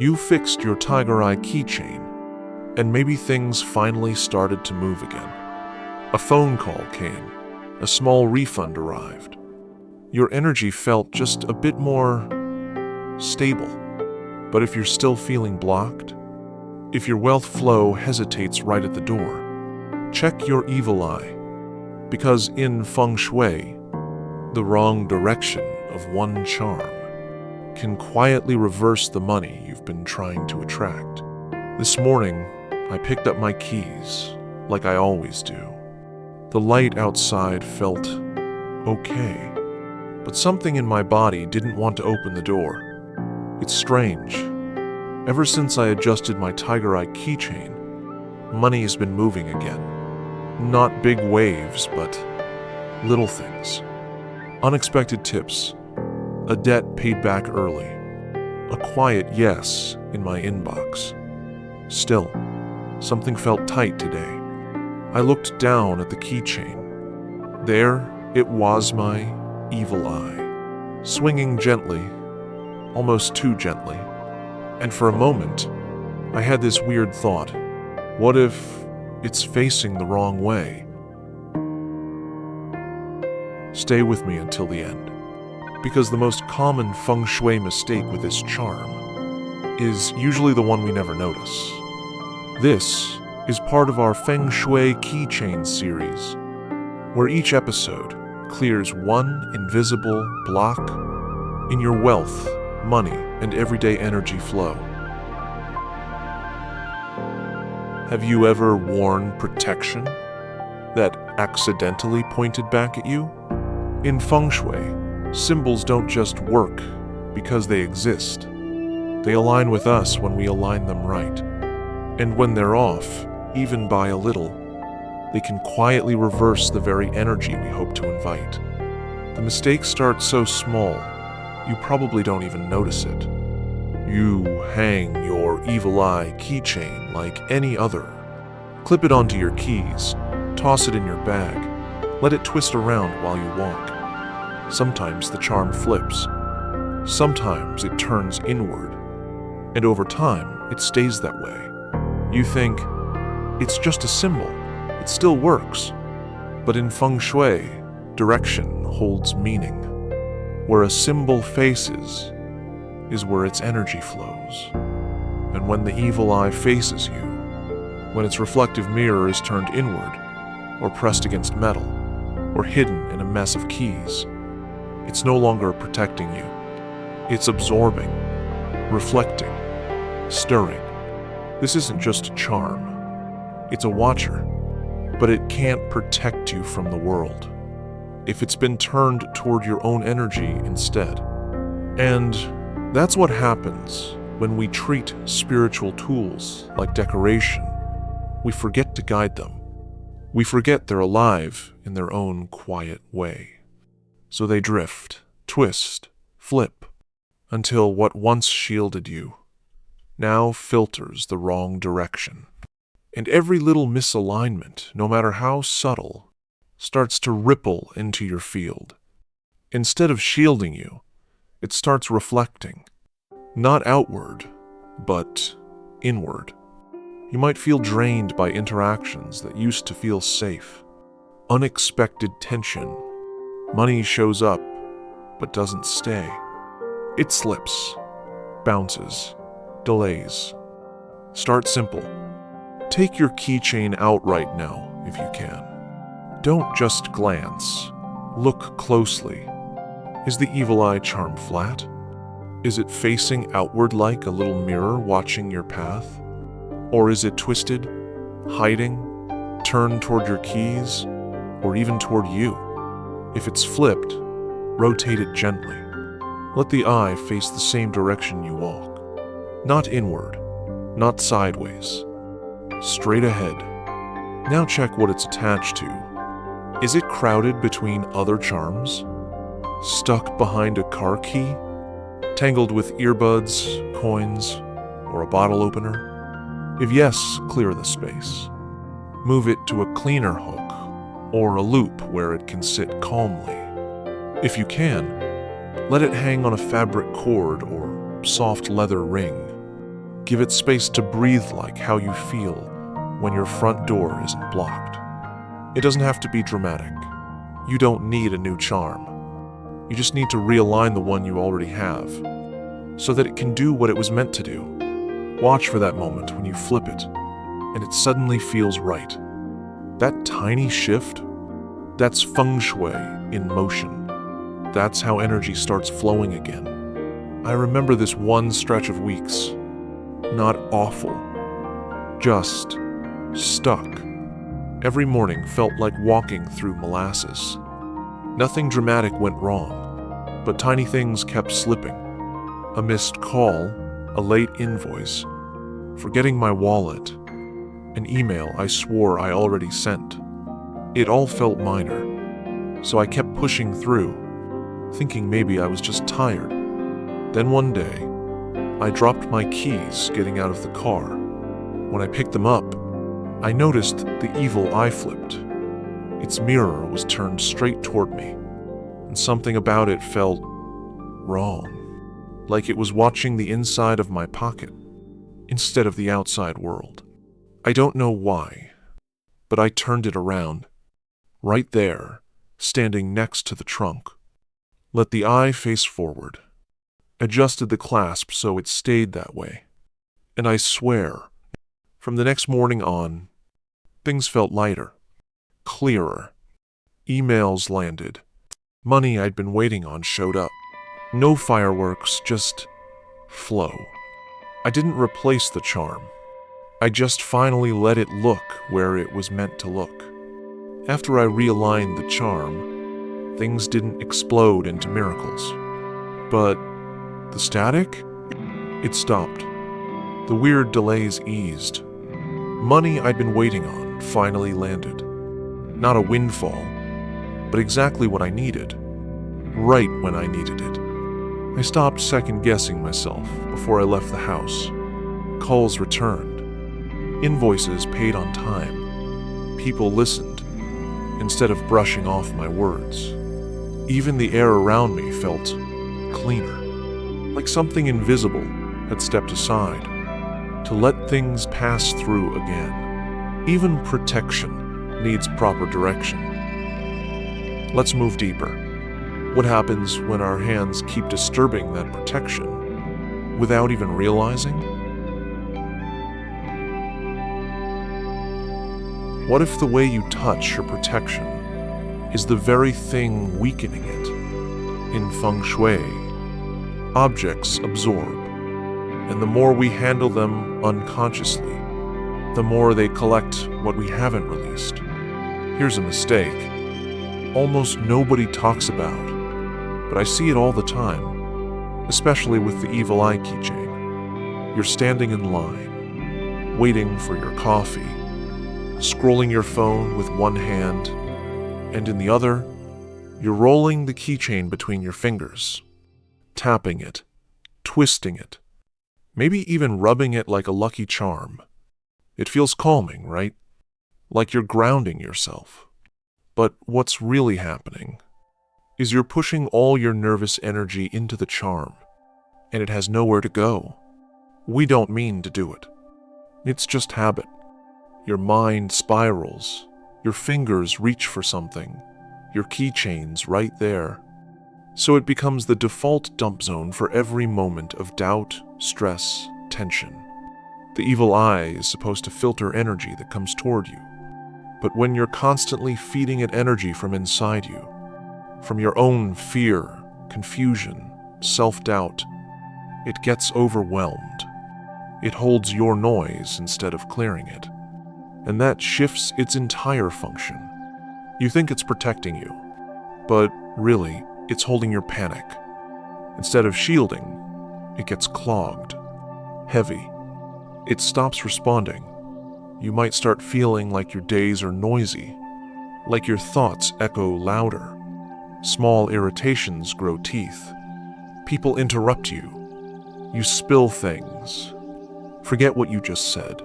You fixed your tiger eye keychain, and maybe things finally started to move again. A phone call came, a small refund arrived. Your energy felt just a bit more stable. But if you're still feeling blocked, if your wealth flow hesitates right at the door, check your evil eye. Because in Fengshui, the wrong direction of one charm can quietly reverse the money you've been trying to attract. This morning, I picked up my keys, like I always do. The light outside felt okay, but something in my body didn't want to open the door. It's strange. Ever since I adjusted my tiger eye keychain, money has been moving again. Not big waves, but little things. Unexpected tips, a debt paid back early, a quiet yes in my inbox. Still, something felt tight today. I looked down at the keychain. There it was, my evil eye, swinging gently, almost too gently. And for a moment, I had this weird thought. What if it's facing the wrong way? Stay with me until the end, because the most common feng shui mistake with this charm is usually the one we never notice. This is part of our Feng Shui keychain series, where each episode clears one invisible block in your wealth, money, and everyday energy flow. Have you ever worn protection that accidentally pointed back at you? In Feng Shui, symbols don't just work because they exist. They align with us when we align them right. And when they're off, even by a little, they can quietly reverse the very energy we hope to invite. The mistakes start so small, you probably don't even notice it. You hang your evil eye keychain like any other. Clip it onto your keys, toss it in your bag, let it twist around while you walk. Sometimes the charm flips. Sometimes it turns inward. And over time, it stays that way. You think, it's just a symbol, it still works. But in Feng Shui, direction holds meaning. Where a symbol faces is where its energy flows. And when the evil eye faces you, when its reflective mirror is turned inward, or pressed against metal, or hidden in a mess of keys, it's no longer protecting you. It's absorbing, reflecting, stirring. This isn't just a charm. It's a watcher, but it can't protect you from the world if it's been turned toward your own energy instead. And that's what happens when we treat spiritual tools like decoration. We forget to guide them. We forget they're alive in their own quiet way. So they drift, twist, flip, until what once shielded you now filters the wrong direction. And every little misalignment, no matter how subtle, starts to ripple into your field. Instead of shielding you, it starts reflecting, not outward, but inward. You might feel drained by interactions that used to feel safe. Unexpected tension. Money shows up, but doesn't stay. It slips, bounces, delays. Start simple. Take your keychain out right now, if you can. Don't just glance. Look closely. Is the evil eye charm flat? Is it facing outward like a little mirror watching your path? Or is it twisted, hiding, turned toward your keys, or even toward you? If it's flipped, rotate it gently. Let the eye face the same direction you walk. Not inward, not sideways. Straight ahead. Now check what it's attached to. Is it crowded between other charms? Stuck behind a car key? Tangled with earbuds, coins, or a bottle opener? If yes, clear the space. Move it to a cleaner hook, or a loop where it can sit calmly. If you can, let it hang on a fabric cord or soft leather ring. Give it space to breathe, like how you feel when your front door isn't blocked. It doesn't have to be dramatic. You don't need a new charm. You just need to realign the one you already have so that it can do what it was meant to do. Watch for that moment when you flip it and it suddenly feels right. That tiny shift, that's Fengshui in motion. That's how energy starts flowing again. I remember this one stretch of weeks. Not awful, just stuck. Every morning felt like walking through molasses. Nothing dramatic went wrong, but tiny things kept slipping. A missed call, a late invoice, forgetting my wallet, an email I swore I already sent. It all felt minor, so I kept pushing through, thinking maybe I was just tired. Then one day, I dropped my keys getting out of the car. When I picked them up, I noticed the evil eye flipped. Its mirror was turned straight toward me, and something about it felt wrong, like it was watching the inside of my pocket instead of the outside world. I don't know why, but I turned it around, right there, standing next to the trunk. Let the eye face forward, adjusted the clasp so it stayed that way, and I swear, from the next morning on, things felt lighter, clearer. Emails landed. Money I'd been waiting on showed up. No fireworks, just flow. I didn't replace the charm. I just finally let it look where it was meant to look. After I realigned the charm, things didn't explode into miracles. But the static? It stopped. The weird delays eased. Money I'd been waiting on finally landed. Not a windfall, but exactly what I needed. Right when I needed it. I stopped second-guessing myself before I left the house. Calls returned. Invoices paid on time. People listened, instead of brushing off my words. Even the air around me felt cleaner, like something invisible had stepped aside to let things pass through again. Even protection needs proper direction. Let's move deeper. What happens when our hands keep disturbing that protection without even realizing? What if the way you touch your protection is the very thing weakening it? In Feng Shui, objects absorb, and the more we handle them unconsciously, the more they collect what we haven't released. Here's a mistake almost nobody talks about, but I see it all the time, especially with the evil eye keychain. You're standing in line, waiting for your coffee, scrolling your phone with one hand, and in the other, you're rolling the keychain between your fingers, tapping it, twisting it, maybe even rubbing it like a lucky charm. It feels calming, right? Like you're grounding yourself. But what's really happening is you're pushing all your nervous energy into the charm, and it has nowhere to go. We don't mean to do it. It's just habit. Your mind spirals, your fingers reach for something, your keychain's right there. So it becomes the default dump zone for every moment of doubt, stress, tension. The evil eye is supposed to filter energy that comes toward you. But when you're constantly feeding it energy from inside you, from your own fear, confusion, self-doubt, it gets overwhelmed. It holds your noise instead of clearing it. And that shifts its entire function. You think it's protecting you, but really, it's holding your panic. Instead of shielding, it gets clogged, heavy. It stops responding. You might start feeling like your days are noisy, like your thoughts echo louder. Small irritations grow teeth. People interrupt you. You spill things. Forget what you just said.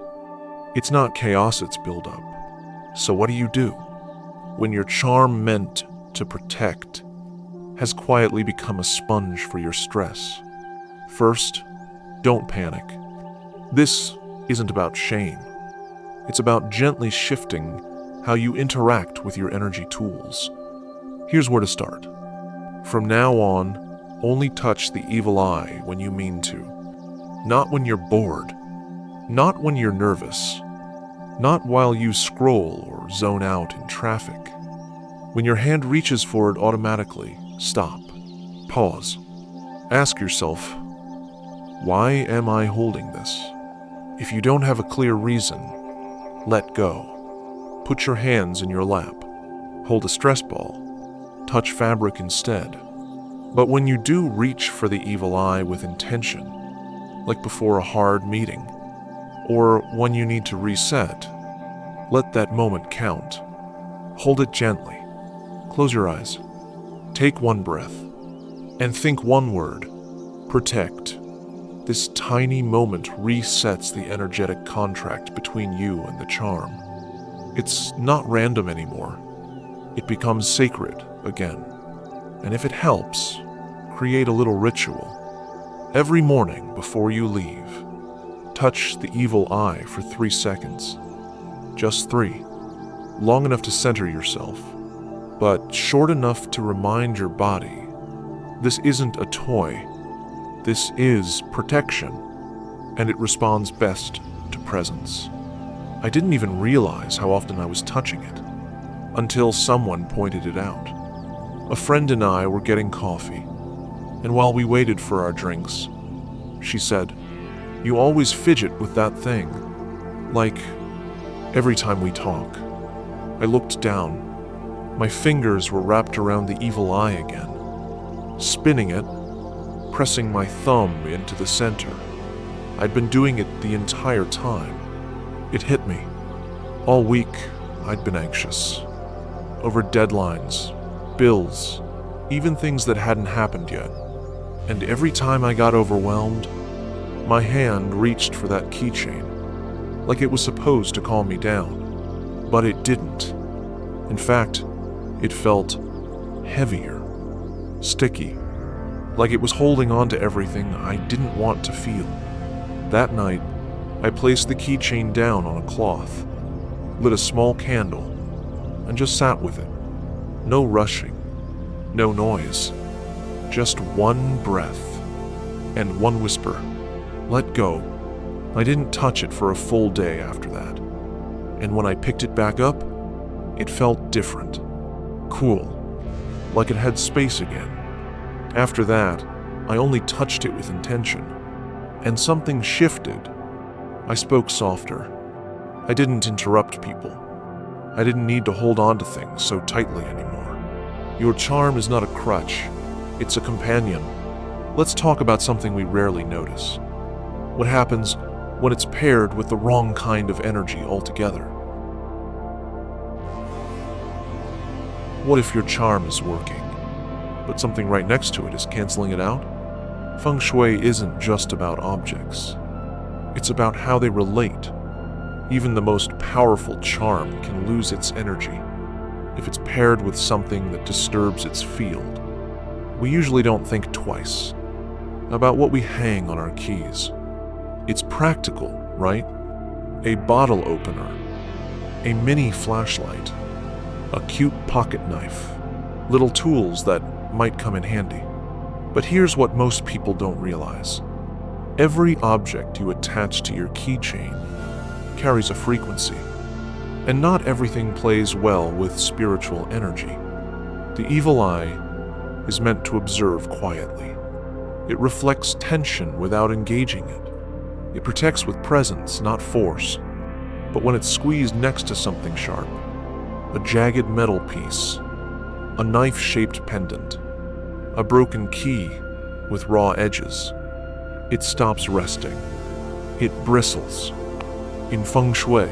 It's not chaos, it's buildup. So what do? When your charm meant to protect has quietly become a sponge for your stress. First, don't panic. This isn't about shame. It's about gently shifting how you interact with your energy tools. Here's where to start. From now on, only touch the evil eye when you mean to. Not when you're bored. Not when you're nervous. Not while you scroll or zone out in traffic. When your hand reaches for it automatically, stop. Pause. Ask yourself, why am I holding this? If you don't have a clear reason, let go. Put your hands in your lap. Hold a stress ball. Touch fabric instead. But when you do reach for the evil eye with intention, like before a hard meeting, or when you need to reset, let that moment count. Hold it gently. Close your eyes. Take one breath. And think one word. Protect. This tiny moment resets the energetic contract between you and the charm. It's not random anymore. It becomes sacred again. And if it helps, create a little ritual. Every morning before you leave, touch the evil eye for 3 seconds. Just 3. Long enough to center yourself, but short enough to remind your body, this isn't a toy. This is protection, and it responds best to presence. I didn't even realize how often I was touching it, until someone pointed it out. A friend and I were getting coffee, and while we waited for our drinks, she said, "You always fidget with that thing, like every time we talk." I looked down. My fingers were wrapped around the evil eye again, spinning it, pressing my thumb into the center. I'd been doing it the entire time. It hit me. All week, I'd been anxious. Over deadlines, bills, even things that hadn't happened yet. And every time I got overwhelmed, my hand reached for that keychain, like it was supposed to calm me down. But it didn't. In fact, it felt heavier, sticky, like it was holding on to everything I didn't want to feel. That night, I placed the keychain down on a cloth, lit a small candle, and just sat with it. No rushing, no noise, just one breath and one whisper, "Let go." I didn't touch it for a full day after that. And when I picked it back up, it felt different, cool, like it had space again. After that, I only touched it with intention, and something shifted. I spoke softer. I didn't interrupt people. I didn't need to hold on to things so tightly anymore. Your charm is not a crutch, it's a companion. Let's talk about something we rarely notice. What happens when it's paired with the wrong kind of energy altogether? What if your charm is working, but something right next to it is canceling it out? Feng Shui isn't just about objects. It's about how they relate. Even the most powerful charm can lose its energy if it's paired with something that disturbs its field. We usually don't think twice about what we hang on our keys. It's practical, right? A bottle opener, a mini flashlight, a cute pocket knife, little tools that might come in handy. But here's what most people don't realize. Every object you attach to your keychain carries a frequency, and not everything plays well with spiritual energy. The evil eye is meant to observe quietly. It reflects tension without engaging it. It protects with presence, not force. But when it's squeezed next to something sharp, a jagged metal piece, a knife-shaped pendant, a broken key with raw edges, it stops resting. It bristles. In Feng Shui,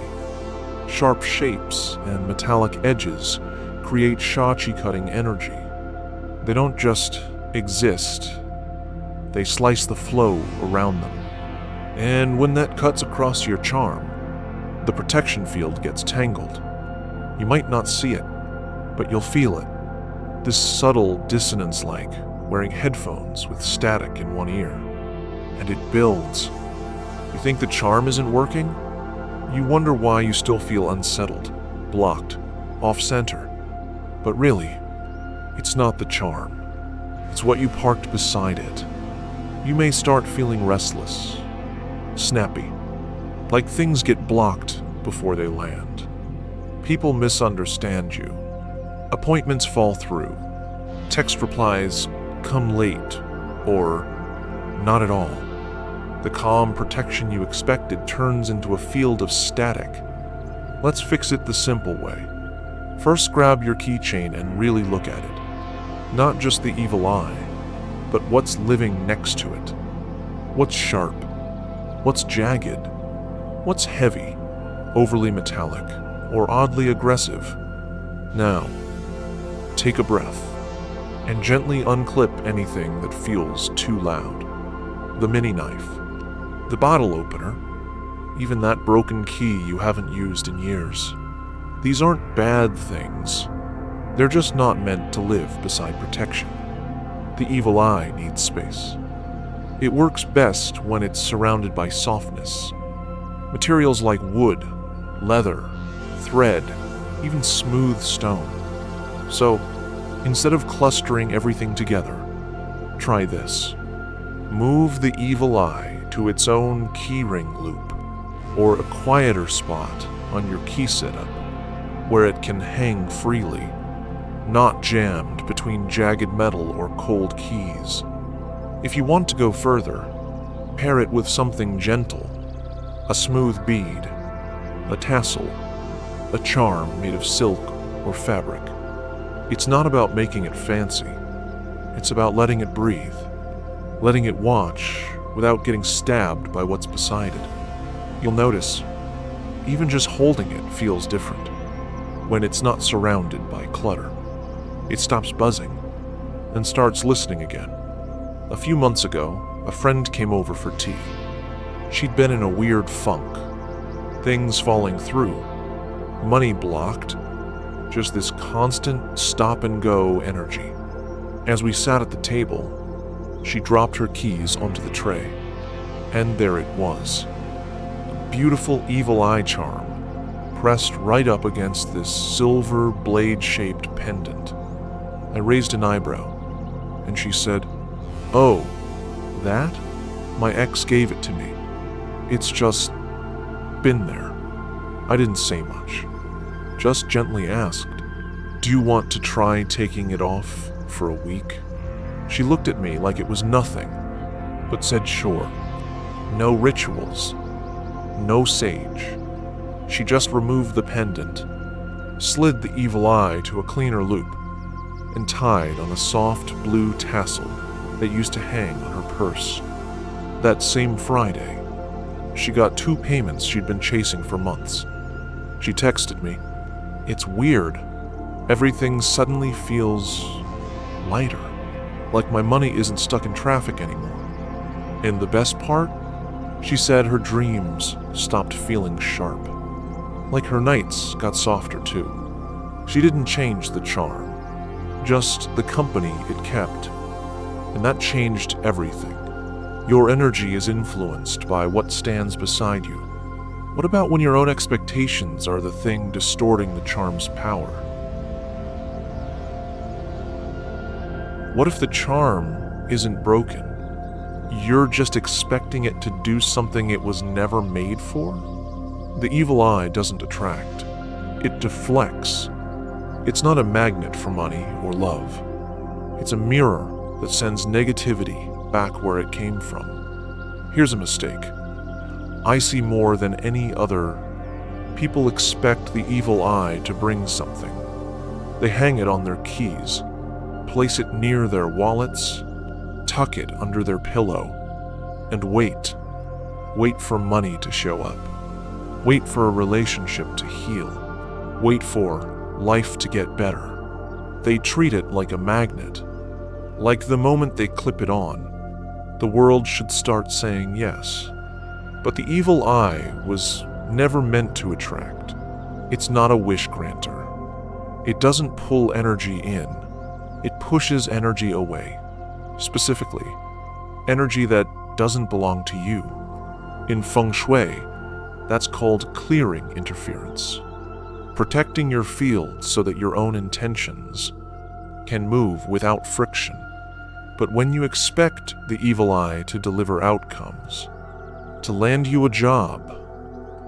sharp shapes and metallic edges create shachi-cutting energy. They don't just exist, they slice the flow around them. And when that cuts across your charm, the protection field gets tangled. You might not see it, but you'll feel it. This subtle dissonance, like wearing headphones with static in one ear. And it builds. You think the charm isn't working? You wonder why you still feel unsettled, blocked, off-center. But really, it's not the charm. It's what you parked beside it. You may start feeling restless, snappy, like things get blocked before they land. People misunderstand you. Appointments fall through. Text replies come late or not at all. The calm protection you expected turns into a field of static. Let's fix it the simple way. First, grab your keychain and really look at it. Not just the evil eye, but what's living next to it. What's sharp? What's jagged? What's heavy, overly metallic, or oddly aggressive? Now, take a breath and gently unclip anything that feels too loud. The mini knife, the bottle opener, even that broken key you haven't used in years. These aren't bad things. They're just not meant to live beside protection. The evil eye needs space. It works best when it's surrounded by softness. Materials like wood, leather, thread, even smooth stone. So, instead of clustering everything together, try this. Move the evil eye to its own keyring loop, or a quieter spot on your key setup, where it can hang freely, not jammed between jagged metal or cold keys. If you want to go further, pair it with something gentle, a smooth bead, a tassel, a charm made of silk or fabric. It's not about making it fancy. It's about letting it breathe, letting it watch without getting stabbed by what's beside it. You'll notice, even just holding it feels different when it's not surrounded by clutter. It stops buzzing and starts listening again. A few months ago, a friend came over for tea. She'd been in a weird funk. Things falling through, money blocked, just this constant stop-and-go energy. As we sat at the table, she dropped her keys onto the tray, and there it was. A beautiful evil eye charm, pressed right up against this silver blade-shaped pendant. I raised an eyebrow, and she said, "Oh, that? My ex gave it to me. It's just been there." I didn't say much, just gently asked, "Do you want to try taking it off for a week?" She looked at me like it was nothing, but said sure. No rituals, no sage. She just removed the pendant, slid the evil eye to a cleaner loop, and tied on a soft blue tassel that used to hang on her purse. That same Friday, she got 2 payments she'd been chasing for months. She texted me, "It's weird. Everything suddenly feels lighter, like my money isn't stuck in traffic anymore." And the best part? She said her dreams stopped feeling sharp. Like her nights got softer too. She didn't change the charm, just the company it kept. And that changed everything. Your energy is influenced by what stands beside you. What about when your own expectations are the thing distorting the charm's power? What if the charm isn't broken? You're just expecting it to do something it was never made for? The evil eye doesn't attract. It deflects. It's not a magnet for money or love. It's a mirror that sends negativity back where it came from. Here's a mistake. I see more than any other. People expect the evil eye to bring something. They hang it on their keys, place it near their wallets, tuck it under their pillow, and wait. Wait for money to show up. Wait for a relationship to heal. Wait for life to get better. They treat it like a magnet. Like the moment they clip it on, the world should start saying yes. But the evil eye was never meant to attract. It's not a wish granter. It doesn't pull energy in. It pushes energy away. Specifically, energy that doesn't belong to you. In Feng Shui, that's called clearing interference, protecting your field so that your own intentions can move without friction. But when you expect the evil eye to deliver outcomes, to land you a job,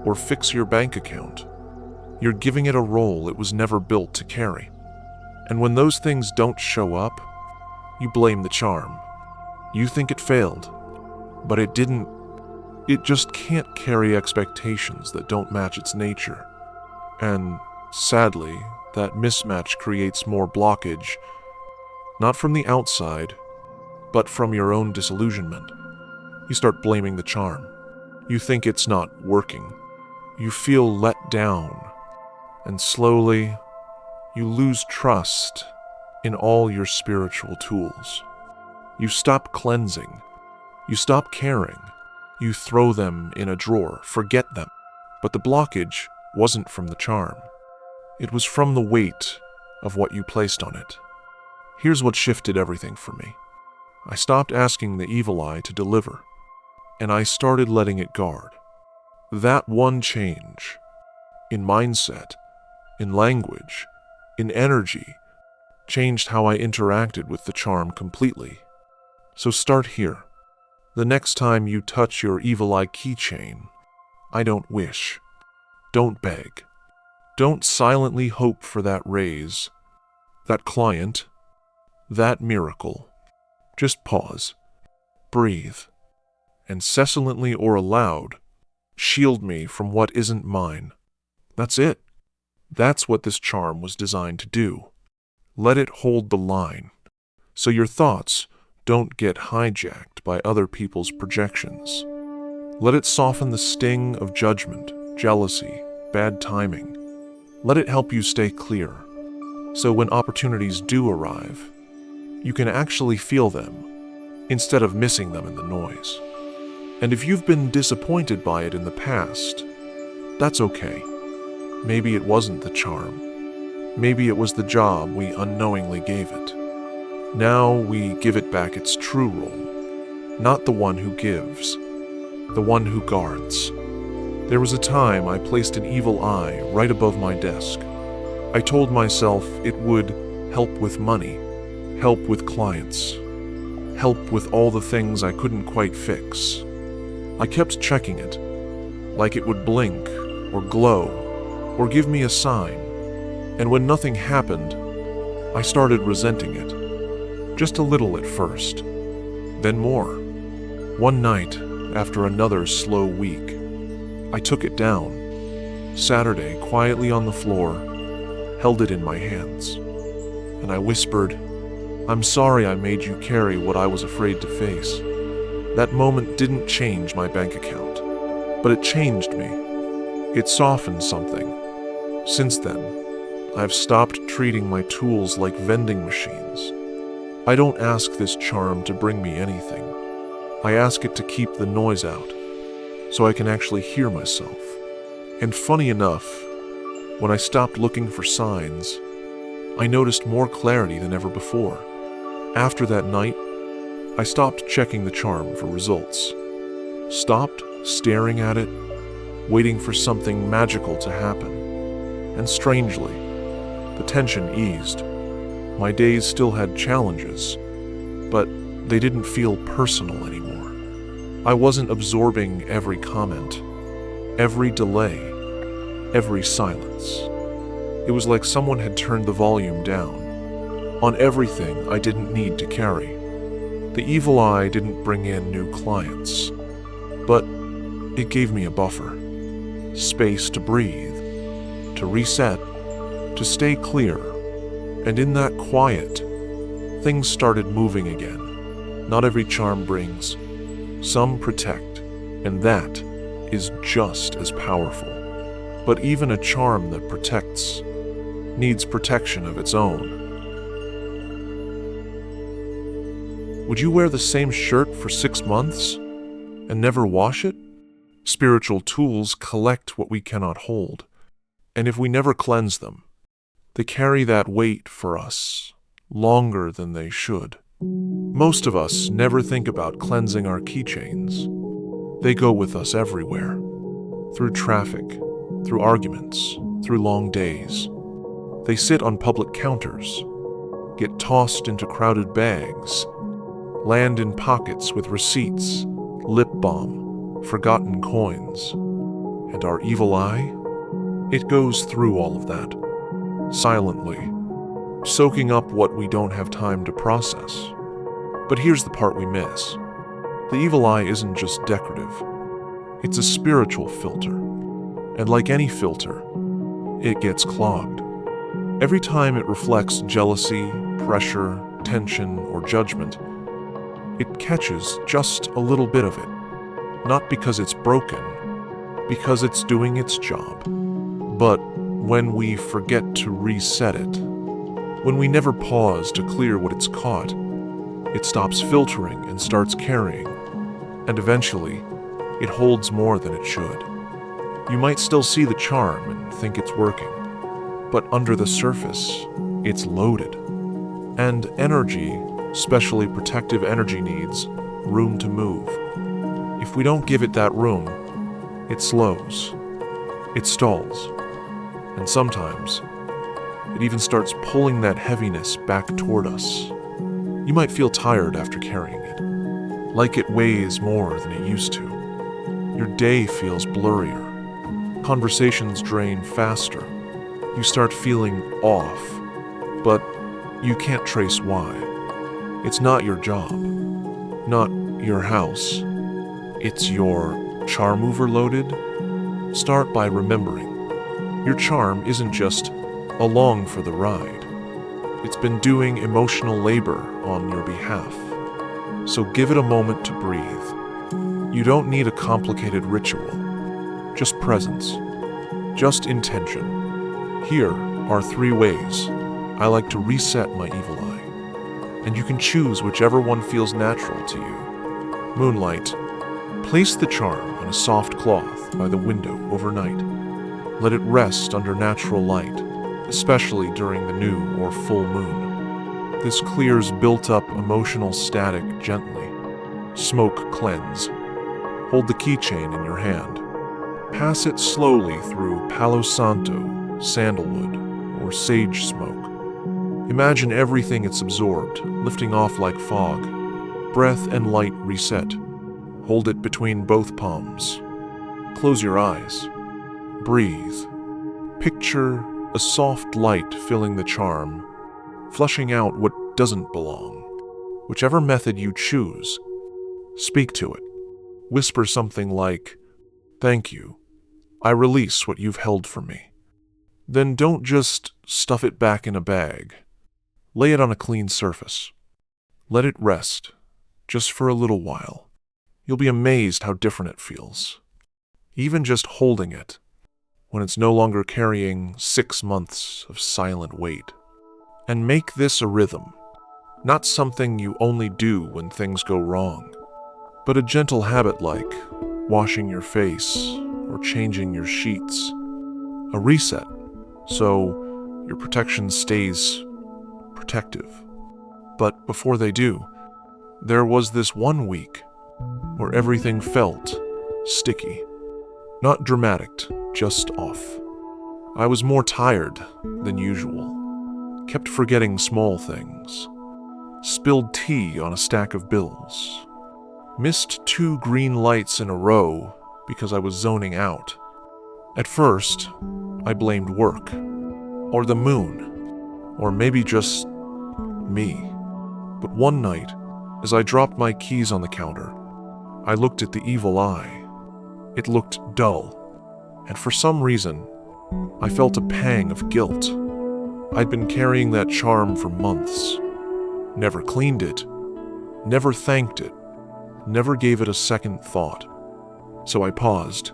or fix your bank account, you're giving it a role it was never built to carry. And when those things don't show up, you blame the charm. You think it failed, but it didn't. It just can't carry expectations that don't match its nature. And sadly, that mismatch creates more blockage, not from the outside, but from your own disillusionment. You start blaming the charm. You think it's not working. You feel let down, and slowly, you lose trust in all your spiritual tools. You stop cleansing. You stop caring. You throw them in a drawer, forget them. But the blockage wasn't from the charm. It was from the weight of what you placed on it. Here's what shifted everything for me. I stopped asking the evil eye to deliver, and I started letting it guard. That one change, in mindset, in language, in energy, changed how I interacted with the charm completely. So start here. The next time you touch your evil eye keychain, I don't wish. Don't beg. Don't silently hope for that raise, that client, that miracle. Just pause, breathe, and cessantly or aloud, shield me from what isn't mine. That's it. That's what this charm was designed to do. Let it hold the line, so your thoughts don't get hijacked by other people's projections. Let it soften the sting of judgment, jealousy, bad timing. Let it help you stay clear, so when opportunities do arrive, you can actually feel them instead of missing them in the noise. And if you've been disappointed by it in the past, that's okay. Maybe it wasn't the charm. Maybe it was the job we unknowingly gave it. Now we give it back its true role, not the one who gives, the one who guards. There was a time I placed an evil eye right above my desk. I told myself it would help with money, help with clients, help with all the things I couldn't quite fix. I kept checking it, like it would blink or glow or give me a sign. And when nothing happened, I started resenting it. Just a little at first, then more. One night, after another slow week, I took it down, Saturday, quietly on the floor, held it in my hands, and I whispered, "I'm sorry I made you carry what I was afraid to face." That moment didn't change my bank account, but it changed me. It softened something. Since then, I've stopped treating my tools like vending machines. I don't ask this charm to bring me anything. I ask it to keep the noise out, so I can actually hear myself. And funny enough, when I stopped looking for signs, I noticed more clarity than ever before. After that night, I stopped checking the charm for results. Stopped staring at it, waiting for something magical to happen. And strangely, the tension eased. My days still had challenges, but they didn't feel personal anymore. I wasn't absorbing every comment, every delay, every silence. It was like someone had turned the volume down on everything I didn't need to carry. The evil eye didn't bring in new clients, but it gave me a buffer, space to breathe, to reset, to stay clear. And in that quiet, things started moving again. Not every charm brings. Some protect, and that is just as powerful. But even a charm that protects needs protection of its own. Would you wear the same shirt for 6 months and never wash it? Spiritual tools collect what we cannot hold, and if we never cleanse them, they carry that weight for us longer than they should. Most of us never think about cleansing our keychains. They go with us everywhere. Through traffic, through arguments, through long days. They sit on public counters, get tossed into crowded bags, land in pockets with receipts, lip balm, forgotten coins. And our evil eye? It goes through all of that, silently, soaking up what we don't have time to process. But here's the part we miss. The evil eye isn't just decorative. It's a spiritual filter. And like any filter, it gets clogged. Every time it reflects jealousy, pressure, tension, or judgment, it catches just a little bit of it. Not because it's broken, because it's doing its job. But when we forget to reset it, when we never pause to clear what it's caught, it stops filtering and starts carrying. And eventually, it holds more than it should. You might still see the charm and think it's working, but under the surface, it's loaded. And energy, especially protective energy, needs room to move. If we don't give it that room, it slows, it stalls, and sometimes it even starts pulling that heaviness back toward us. You might feel tired after carrying it, like it weighs more than it used to. Your day feels blurrier. Conversations drain faster. You start feeling off, but you can't trace why. It's not your job, not your house. It's your charm overloaded. Start by remembering. Your charm isn't just along for the ride. It's been doing emotional labor on your behalf. So give it a moment to breathe. You don't need a complicated ritual, just presence, just intention. Here are 3 ways I like to reset my evil eye, and you can choose whichever one feels natural to you. Moonlight. Place the charm on a soft cloth by the window overnight. Let it rest under natural light, especially during the new or full moon. This clears built-up emotional static gently. Smoke cleanse. Hold the keychain in your hand. Pass it slowly through Palo Santo, sandalwood, or sage smoke. Imagine everything it's absorbed, lifting off like fog. Breath and light reset. Hold it between both palms. Close your eyes. Breathe. Picture a soft light filling the charm, flushing out what doesn't belong. Whichever method you choose, speak to it. Whisper something like, "Thank you. I release what you've held for me." Then don't just stuff it back in a bag. Lay it on a clean surface. Let it rest, just for a little while. You'll be amazed how different it feels. Even just holding it, when it's no longer carrying 6 months of silent weight. And make this a rhythm, not something you only do when things go wrong, but a gentle habit like washing your face or changing your sheets. A reset, so your protection stays protective. But before they do, there was this one week where everything felt sticky. Not dramatic, just off. I was more tired than usual. Kept forgetting small things. Spilled tea on a stack of bills. Missed 2 green lights in a row because I was zoning out. At first, I blamed work, or the moon, or maybe just me. But one night, as I dropped my keys on the counter, I looked at the evil eye. It looked dull, and for some reason, I felt a pang of guilt. I'd been carrying that charm for months. Never cleaned it, never thanked it, never gave it a second thought. So I paused,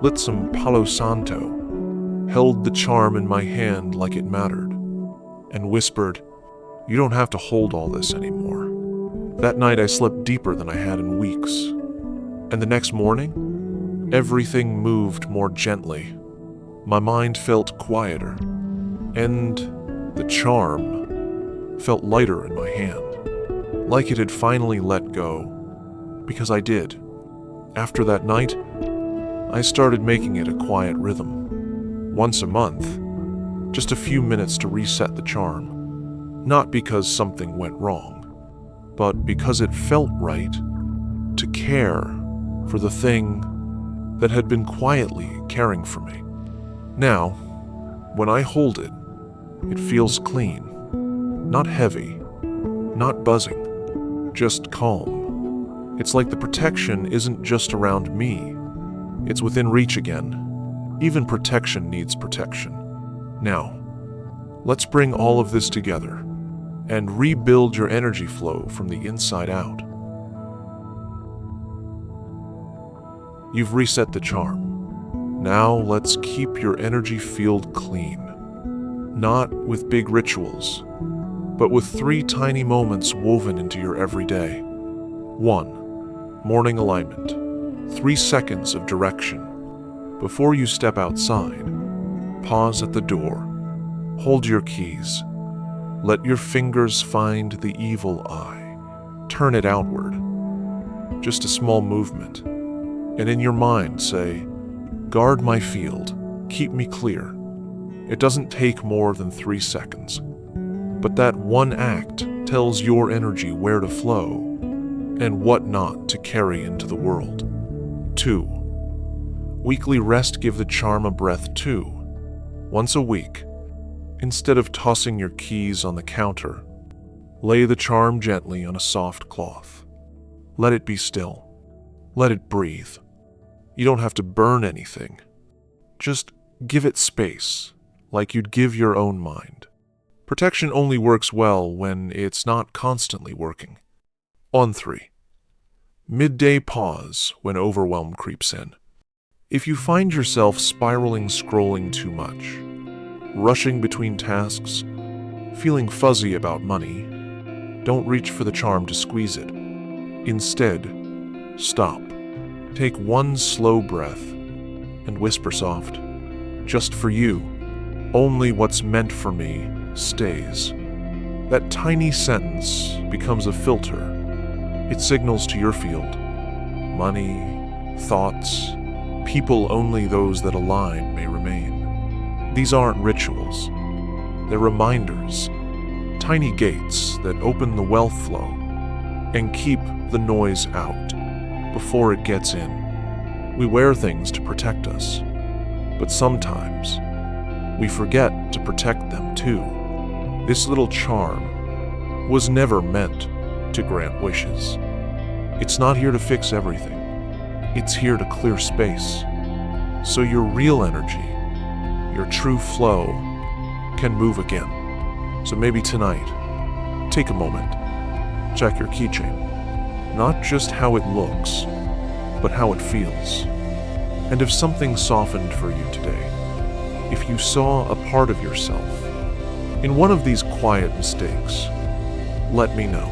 lit some Palo Santo, held the charm in my hand like it mattered, and whispered, "You don't have to hold all this anymore." That night I slept deeper than I had in weeks. And the next morning, everything moved more gently. My mind felt quieter, and the charm felt lighter in my hand, like it had finally let go. Because I did. After that night, I started making it a quiet rhythm. Once a month, just a few minutes to reset the charm. Not because something went wrong, but because it felt right to care for the thing that had been quietly caring for me. Now, when I hold it, it feels clean, not heavy, not buzzing, just calm. It's like the protection isn't just around me, it's within reach again. Even protection needs protection. Now, let's bring all of this together and rebuild your energy flow from the inside out. You've reset the charm. Now let's keep your energy field clean. Not with big rituals, but with 3 tiny moments woven into your everyday. 1. Morning alignment. 3 seconds of direction. Before you step outside, pause at the door. Hold your keys. Let your fingers find the evil eye. Turn it outward. Just a small movement. And in your mind say, guard my field, keep me clear. It doesn't take more than 3 seconds. But that one act tells your energy where to flow and what not to carry into the world. 2. Weekly rest. Give the charm a breath too. Once a week, instead of tossing your keys on the counter, lay the charm gently on a soft cloth. Let it be still. Let it breathe. You don't have to burn anything. Just give it space, like you'd give your own mind. Protection only works well when it's not constantly working. On 3. Midday pause when overwhelm creeps in. If you find yourself spiraling, scrolling too much, rushing between tasks, feeling fuzzy about money, don't reach for the charm to squeeze it. Instead, stop. Take one slow breath and whisper soft, just for you, only what's meant for me stays. That tiny sentence becomes a filter. It signals to your field. Money, thoughts, people, only those that align may remain. These aren't rituals. They're reminders, tiny gates that open the wealth flow and keep the noise out before it gets in. We wear things to protect us, but sometimes we forget to protect them too. This little charm was never meant to grant wishes. It's not here to fix everything. It's here to clear space, so your real energy, your true flow, can move again. So maybe tonight, take a moment, check your keychain. Not just how it looks, but how it feels. And if something softened for you today, if you saw a part of yourself in one of these quiet mistakes, let me know.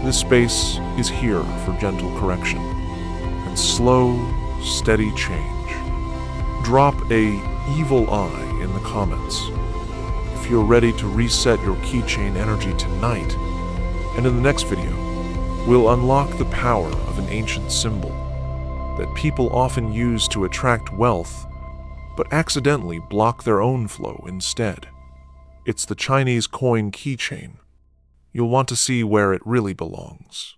This space is here for gentle correction and slow, steady change. Drop a evil eye in the comments if you're ready to reset your keychain energy tonight. And in the next video, we'll unlock the power of an ancient symbol that people often use to attract wealth, but accidentally block their own flow instead. It's the Chinese coin keychain. You'll want to see where it really belongs.